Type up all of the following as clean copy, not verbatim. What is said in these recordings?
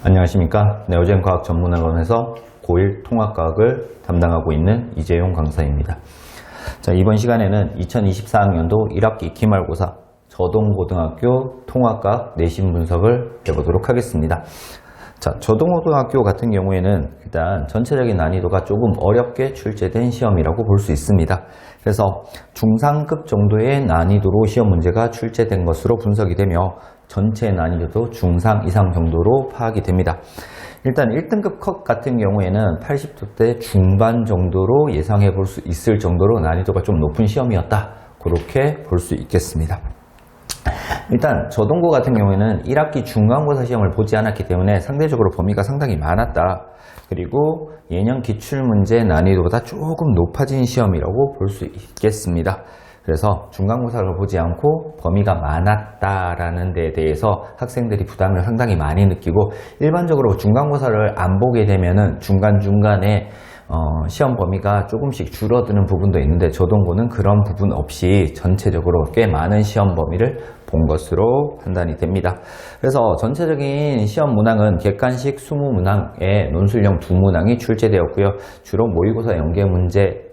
안녕하십니까. 네오젠 과학 전문학원에서 고1 통합과학을 담당하고 있는 이재용 강사입니다. 자, 이번 시간에는 2024학년도 1학기 기말고사 저동고등학교 통합과학 내신 분석을 해보도록 하겠습니다. 자, 저동고등학교 같은 경우에는 일단 전체적인 난이도가 조금 어렵게 출제된 시험이라고 볼 수 있습니다. 그래서 중상급 정도의 난이도로 시험 문제가 출제된 것으로 분석이 되며 전체 난이도도 중상 이상 정도로 파악이 됩니다. 일단 1등급 컷 같은 경우에는 80도대 중반 정도로 예상해 볼 수 있을 정도로 난이도가 좀 높은 시험이었다. 그렇게 볼 수 있겠습니다. 일단 저동고 같은 경우에는 1학기 중간고사 시험을 보지 않았기 때문에 상대적으로 범위가 상당히 많았다. 그리고 예년 기출문제 난이도보다 조금 높아진 시험이라고 볼 수 있겠습니다. 그래서 중간고사를 보지 않고 범위가 많았다라는 데에 대해서 학생들이 부담을 상당히 많이 느끼고, 일반적으로 중간고사를 안 보게 되면은 중간중간에 시험 범위가 조금씩 줄어드는 부분도 있는데, 저동고는 그런 부분 없이 전체적으로 꽤 많은 시험 범위를 본 것으로 판단이 됩니다. 그래서 전체적인 시험 문항은 객관식 20문항에 논술형 2문항이 출제되었고요. 주로 모의고사 연계 문제로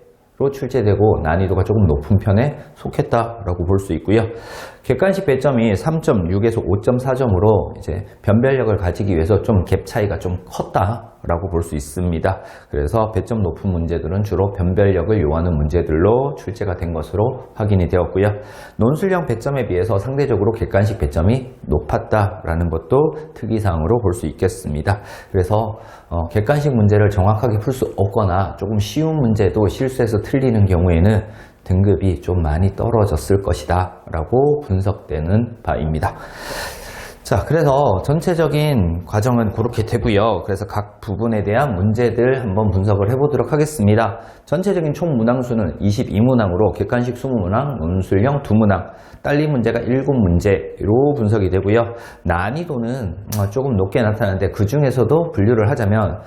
출제되고 난이도가 조금 높은 편에 속했다라고 볼 수 있고요. 객관식 배점이 3.6에서 5.4점으로 이제 변별력을 가지기 위해서 좀 갭 차이가 좀 컸다라고 볼 수 있습니다. 그래서 배점 높은 문제들은 주로 변별력을 요하는 문제들로 출제가 된 것으로 확인이 되었고요. 논술형 배점에 비해서 상대적으로 객관식 배점이 높았다라는 것도 특이사항으로 볼 수 있겠습니다. 그래서 객관식 문제를 정확하게 풀 수 없거나 조금 쉬운 문제도 실수해서 틀리는 경우에는 등급이 좀 많이 떨어졌을 것이다 라고 분석되는 바입니다. 자, 그래서 전체적인 과정은 그렇게 되고요. 그래서 각 부분에 대한 문제들 한번 분석을 해보도록 하겠습니다. 전체적인 총 문항수는 22문항으로 객관식 20문항, 논술형 2문항, 딸리 문제가 7문제로 분석이 되고요. 난이도는 조금 높게 나타나는데, 그 중에서도 분류를 하자면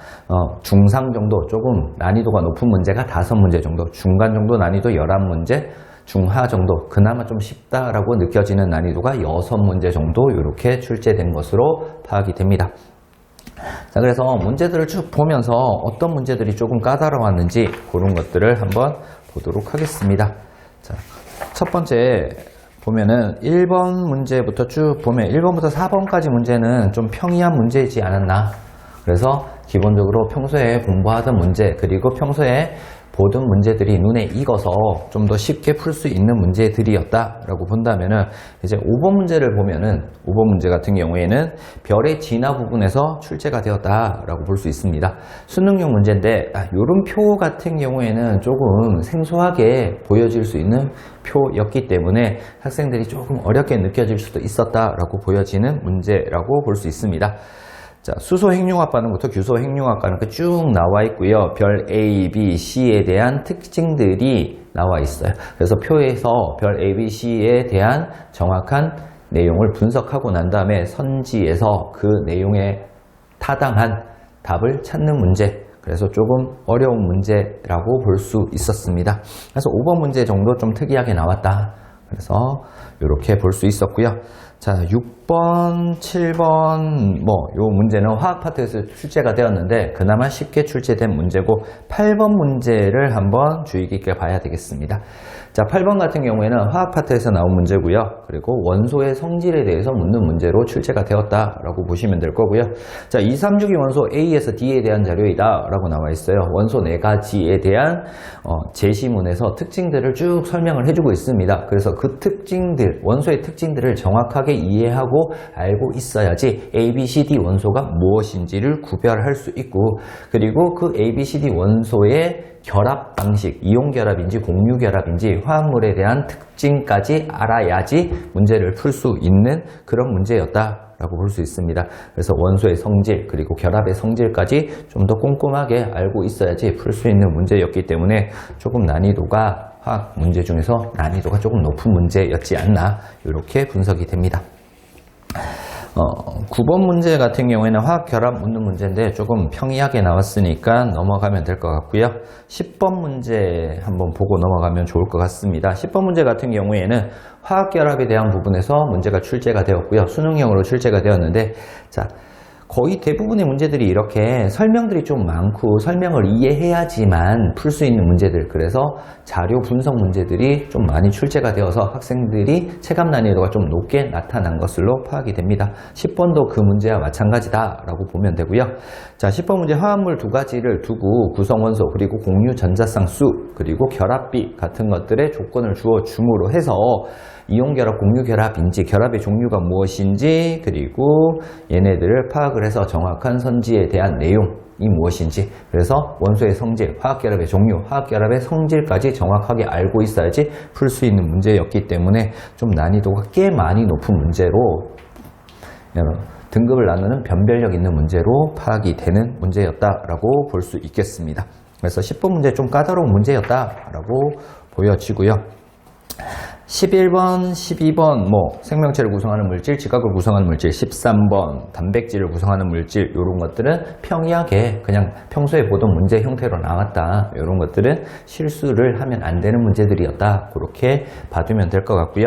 중상 정도, 조금 난이도가 높은 문제가 5문제 정도, 중간 정도 난이도 11문제, 중하 정도, 그나마 좀 쉽다라고 느껴지는 난이도가 6문제 정도 이렇게 출제된 것으로 파악이 됩니다. 자, 그래서 문제들을 쭉 보면서 어떤 문제들이 조금 까다로웠는지 그런 것들을 한번 보도록 하겠습니다. 자, 첫 번째 보면은 1번 문제부터 쭉 보면 1번부터 4번까지 문제는 좀 평이한 문제이지 않았나. 그래서 기본적으로 평소에 공부하던 문제, 그리고 평소에 보던 문제들이 눈에 익어서 좀 더 쉽게 풀 수 있는 문제들이었다라고 본다면은, 이제 5번 문제를 보면은 5번 문제 같은 경우에는 별의 진화 부분에서 출제가 되었다라고 볼 수 있습니다. 수능용 문제인데 이런 표 같은 경우에는 조금 생소하게 보여질 수 있는 표였기 때문에 학생들이 조금 어렵게 느껴질 수도 있었다라고 보여지는 문제라고 볼 수 있습니다. 자, 수소 핵융합 반응부터 규소 핵융합 반응 쭉 나와 있고요. 별 A, B, C에 대한 특징들이 나와 있어요. 그래서 표에서 별 A, B, C에 대한 정확한 내용을 분석하고 난 다음에 선지에서 그 내용에 타당한 답을 찾는 문제. 그래서 조금 어려운 문제라고 볼 수 있었습니다. 그래서 5번 문제 정도 좀 특이하게 나왔다. 그래서 이렇게 볼 수 있었고요. 자, 6번, 7번 요 문제는 화학 파트에서 출제가 되었는데 그나마 쉽게 출제된 문제고, 8번 문제를 한번 주의 깊게 봐야 되겠습니다. 자, 8번 같은 경우에는 화학 파트에서 나온 문제고요. 그리고 원소의 성질에 대해서 묻는 문제로 출제가 되었다라고 보시면 될 거고요. 자, 2, 3, 6이 원소 A에서 D에 대한 자료이다 라고 나와 있어요. 원소 4가지에 대한 제시문에서 특징들을 쭉 설명을 해주고 있습니다. 그래서 그 특징들, 원소의 특징들을 정확하게 이해하고 알고 있어야지 A, B, C, D 원소가 무엇인지를 구별할 수 있고, 그리고 그 A, B, C, D 원소의 결합 방식, 이온 결합인지 공유 결합인지 화합물에 대한 특징까지 알아야지 문제를 풀 수 있는 그런 문제였다라고 볼 수 있습니다. 그래서 원소의 성질, 그리고 결합의 성질까지 좀 더 꼼꼼하게 알고 있어야지 풀 수 있는 문제였기 때문에 조금 난이도가 화학 문제 중에서 난이도가 조금 높은 문제였지 않나, 이렇게 분석이 됩니다. 9번 문제 같은 경우에는 화학 결합 묻는 문제인데 조금 평이하게 나왔으니까 넘어가면 될 것 같고요. 10번 문제 한번 보고 넘어가면 좋을 것 같습니다. 10번 문제 같은 경우에는 화학 결합에 대한 부분에서 문제가 출제가 되었고요. 수능형으로 출제가 되었는데, 자, 거의 대부분의 문제들이 이렇게 설명들이 좀 많고 설명을 이해해야지만 풀 수 있는 문제들, 그래서 자료 분석 문제들이 좀 많이 출제가 되어서 학생들이 체감 난이도가 좀 높게 나타난 것으로 파악이 됩니다. 10번도 그 문제와 마찬가지다 라고 보면 되고요. 자, 10번 문제 화합물 두 가지를 두고 구성원소 그리고 공유 전자쌍 수 그리고 결합비 같은 것들의 조건을 주어 줌으로 해서 이온결합, 공유결합인지, 결합의 종류가 무엇인지, 그리고 얘네들을 파악을 해서 정확한 선지에 대한 내용이 무엇인지, 그래서 원소의 성질, 화학결합의 종류, 화학결합의 성질까지 정확하게 알고 있어야지 풀 수 있는 문제였기 때문에 좀 난이도가 꽤 많이 높은 문제로, 등급을 나누는 변별력 있는 문제로 파악이 되는 문제였다라고 볼 수 있겠습니다. 그래서 10번 문제 좀 까다로운 문제였다라고 보여지고요. 11번, 12번 생명체를 구성하는 물질, 지각을 구성하는 물질, 13번 단백질을 구성하는 물질, 이런 것들은 평이하게 그냥 평소에 보던 문제 형태로 나왔다. 이런 것들은 실수를 하면 안 되는 문제들이었다. 그렇게 봐두면 될 것 같고요.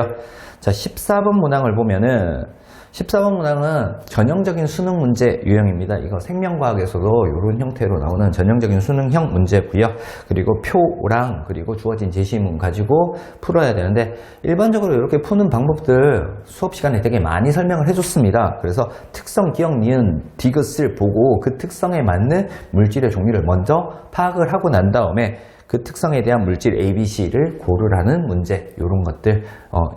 자, 14번 문항을 보면은 14번 문항은 전형적인 수능 문제 유형입니다. 이거 생명과학에서도 이런 형태로 나오는 전형적인 수능형 문제고요. 그리고 표랑 그리고 주어진 제시문 가지고 풀어야 되는데, 일반적으로 이렇게 푸는 방법들 수업 시간에 되게 많이 설명을 해줬습니다. 그래서 특성, 기억, 니은, 디귿을 보고 그 특성에 맞는 물질의 종류를 먼저 파악을 하고 난 다음에 그 특성에 대한 물질 A, B, C를 고르라는 문제, 이런 것들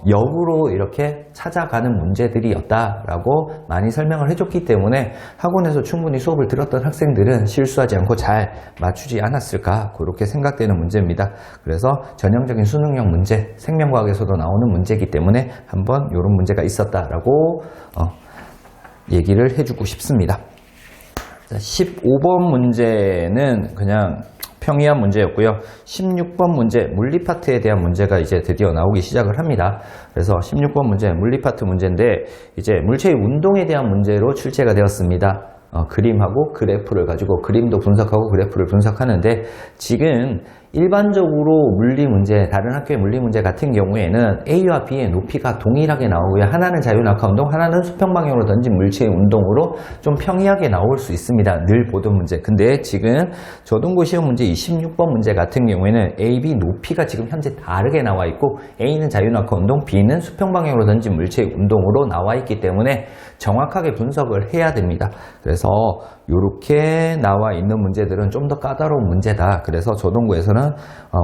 역으로 이렇게 찾아가는 문제들이었다라고 많이 설명을 해줬기 때문에 학원에서 충분히 수업을 들었던 학생들은 실수하지 않고 잘 맞추지 않았을까, 그렇게 생각되는 문제입니다. 그래서 전형적인 수능형 문제, 생명과학에서도 나오는 문제이기 때문에 한번 이런 문제가 있었다라고 얘기를 해주고 싶습니다. 15번 문제는 그냥 평이한 문제였고요. 16번 문제 물리 파트에 대한 문제가 이제 드디어 나오기 시작을 합니다. 그래서 16번 문제 물리 파트 문제인데, 이제 물체의 운동에 대한 문제로 출제가 되었습니다. 그림하고 그래프를 가지고 그림도 분석하고 그래프를 분석하는데, 지금 일반적으로 물리 문제, 다른 학교의 물리 문제 같은 경우에는 A와 B의 높이가 동일하게 나오고요. 하나는 자유낙하 운동, 하나는 수평방향으로 던진 물체의 운동으로 좀 평이하게 나올 수 있습니다. 늘 보던 문제. 근데 지금 저동고 시험 문제 26번 문제 같은 경우에는 A, B 높이가 지금 현재 다르게 나와 있고, A는 자유낙하 운동, B는 수평방향으로 던진 물체의 운동으로 나와 있기 때문에 정확하게 분석을 해야 됩니다. 그래서 이렇게 나와 있는 문제들은 좀 더 까다로운 문제다. 그래서 저동고에서는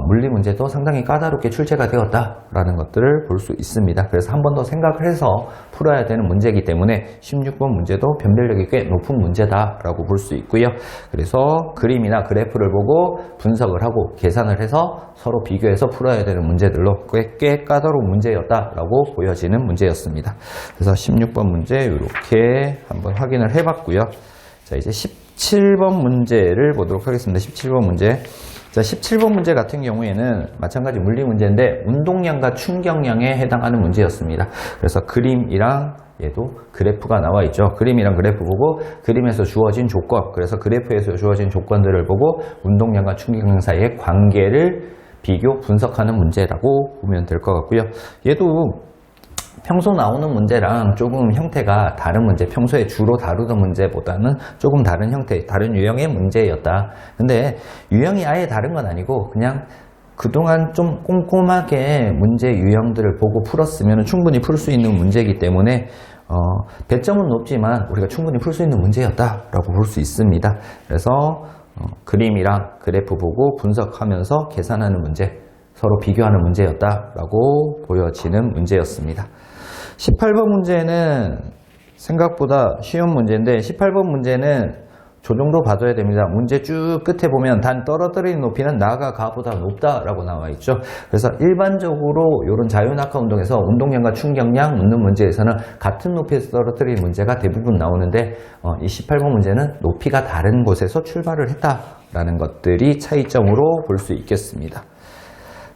물리 문제도 상당히 까다롭게 출제가 되었다라는 것들을 볼 수 있습니다. 그래서 한 번 더 생각을 해서 풀어야 되는 문제이기 때문에 16번 문제도 변별력이 꽤 높은 문제다라고 볼 수 있고요. 그래서 그림이나 그래프를 보고 분석을 하고 계산을 해서 서로 비교해서 풀어야 되는 문제들로 꽤 까다로운 문제였다라고 보여지는 문제였습니다. 그래서 16번 문제 이렇게 한번 확인을 해봤고요. 자, 이제 17번 문제를 보도록 하겠습니다. 17번 문제. 자, 17번 문제 같은 경우에는 마찬가지 물리 문제인데 운동량과 충격량에 해당하는 문제였습니다. 그래서 그림이랑 얘도 그래프가 나와 있죠. 그림이랑 그래프 보고 그림에서 주어진 조건, 그래서 그래프에서 주어진 조건들을 보고 운동량과 충격량 사이의 관계를 비교 분석하는 문제라고 보면 될 것 같고요. 얘도 평소 나오는 문제랑 조금 형태가 다른 문제, 평소에 주로 다루던 문제보다는 조금 다른 형태, 다른 유형의 문제였다. 근데 유형이 아예 다른 건 아니고 그냥 그동안 좀 꼼꼼하게 문제 유형들을 보고 풀었으면 충분히 풀 수 있는 문제이기 때문에 배점은 높지만 우리가 충분히 풀 수 있는 문제였다라고 볼 수 있습니다. 그래서 그림이랑 그래프 보고 분석하면서 계산하는 문제, 서로 비교하는 문제였다라고 보여지는 문제였습니다. 18번 문제는 생각보다 쉬운 문제인데, 18번 문제는 저 정도 봐줘야 됩니다. 문제 쭉 끝에 보면 단 떨어뜨리는 높이는 나가 가보다 높다라고 나와 있죠. 그래서 일반적으로 이런 자유낙하 운동에서 운동량과 충격량 묻는 문제에서는 같은 높이에서 떨어뜨리는 문제가 대부분 나오는데, 이 18번 문제는 높이가 다른 곳에서 출발을 했다라는 것들이 차이점으로 볼 수 있겠습니다.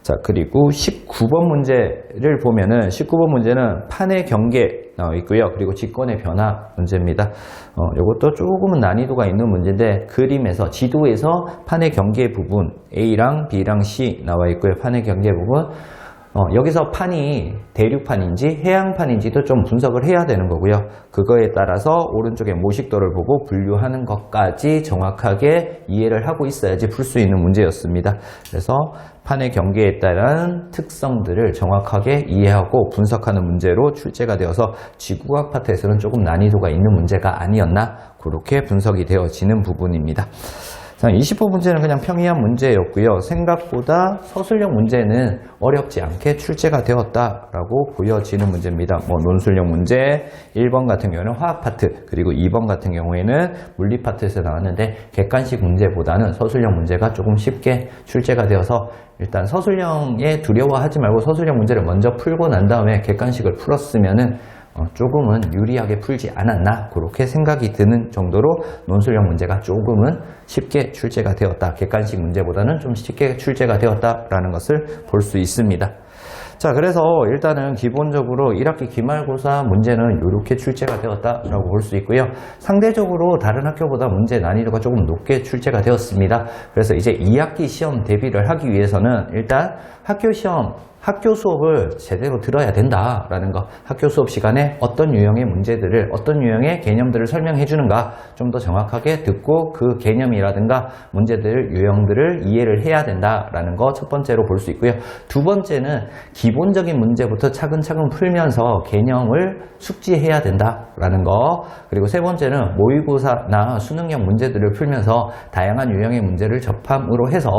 자, 그리고 19번 문제를 보면은 19번 문제는 판의 경계 나와 있고요. 그리고 직권의 변화 문제입니다. 이것도 조금은 난이도가 있는 문제인데, 그림에서 지도에서 판의 경계 부분 A랑 B랑 C 나와 있고요. 판의 경계 부분 여기서 판이 대륙판인지 해양판인지도 좀 분석을 해야 되는 거고요. 그거에 따라서 오른쪽에 모식도를 보고 분류하는 것까지 정확하게 이해를 하고 있어야지 풀 수 있는 문제였습니다. 그래서 판의 경계에 따른 특성들을 정확하게 이해하고 분석하는 문제로 출제가 되어서 지구과학 파트에서는 조금 난이도가 있는 문제가 아니었나 그렇게 분석이 되어지는 부분입니다. 20호 문제는 그냥 평이한 문제였고요. 생각보다 서술형 문제는 어렵지 않게 출제가 되었다라고 보여지는 문제입니다. 논술형 문제 1번 같은 경우는 화학 파트, 그리고 2번 같은 경우에는 물리 파트에서 나왔는데 객관식 문제보다는 서술형 문제가 조금 쉽게 출제가 되어서 일단 서술형에 두려워하지 말고 서술형 문제를 먼저 풀고 난 다음에 객관식을 풀었으면은 조금은 유리하게 풀지 않았나 그렇게 생각이 드는 정도로 논술형 문제가 조금은 쉽게 출제가 되었다. 객관식 문제보다는 좀 쉽게 출제가 되었다라는 것을 볼 수 있습니다. 자, 그래서 일단은 기본적으로 1학기 기말고사 문제는 이렇게 출제가 되었다라고 볼 수 있고요. 상대적으로 다른 학교보다 문제 난이도가 조금 높게 출제가 되었습니다. 그래서 이제 2학기 시험 대비를 하기 위해서는 일단 학교 시험 학교 수업을 제대로 들어야 된다라는 거, 학교 수업 시간에 어떤 유형의 문제들을, 어떤 유형의 개념들을 설명해 주는가 좀 더 정확하게 듣고 그 개념이라든가 문제들, 유형들을 이해를 해야 된다라는 거 첫 번째로 볼 수 있고요. 두 번째는 기본적인 문제부터 차근차근 풀면서 개념을 숙지해야 된다라는 거, 그리고 세 번째는 모의고사나 수능형 문제들을 풀면서 다양한 유형의 문제를 접함으로 해서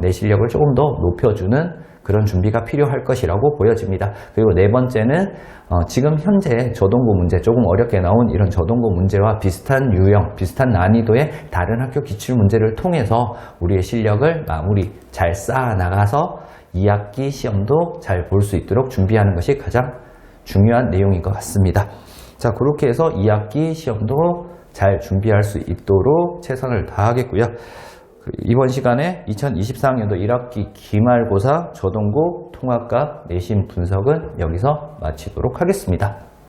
내 실력을 조금 더 높여주는 그런 준비가 필요할 것이라고 보여집니다. 그리고 네 번째는 지금 현재 저동고 문제, 조금 어렵게 나온 이런 저동고 문제와 비슷한 유형, 비슷한 난이도의 다른 학교 기출문제를 통해서 우리의 실력을 마무리 잘 쌓아나가서 2학기 시험도 잘 볼 수 있도록 준비하는 것이 가장 중요한 내용인 것 같습니다. 자, 그렇게 해서 2학기 시험도 잘 준비할 수 있도록 최선을 다하겠고요. 이번 시간에 2024학년도 1학기 기말고사 저동고 통합과 내신 분석은 여기서 마치도록 하겠습니다.